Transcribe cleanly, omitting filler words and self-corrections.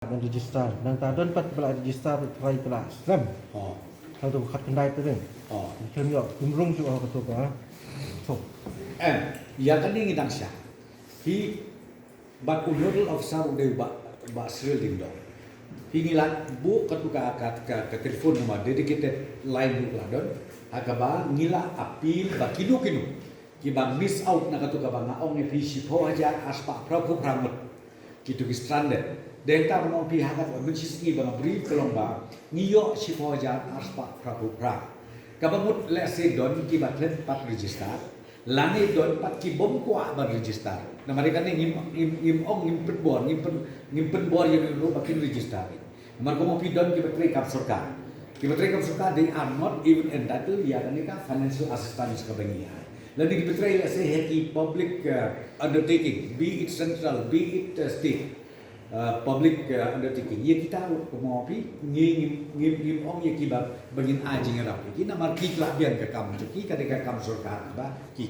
dan register dan tadon pat bela register try kelas Islam. Oh. Kalau tu khat kendai tu kan. Oh. Macam yo kumrung su aku tu ka. So, Ya kan ni ngidang siya. Hi bat unodal officer udah ba Sri Lindo. Hi ngilat bu ketuka ke telefon nama dedicated line bu ladon. Agaba ngila apil ba kinu. Kibang miss out na ketuka ba ngaong ni pisi po aja aspa prabu pramut. Kitu ki stranded. Denta mo pihak at mencisni ba brief kelomba ngiyo si po aja aspa prabu pra. Kabamut lese don kibatlen pat register. Langit don pat ki bom kuah bar register. Na mereka ni ngimpen bor yang lu bakin register. Mereka mau pidon ki betre kap surka. Ki betre kap surka they are not even entitled ya kan ka financial assistance ka bengia. Lalu ki betre say heki public undertaking, be it central, be it state. Public undertaking. Ye kita mau pi ngim ye ki ba bangin ajing rapi. Ki na mar ki klabian ka kam ki ka kam surka ba ki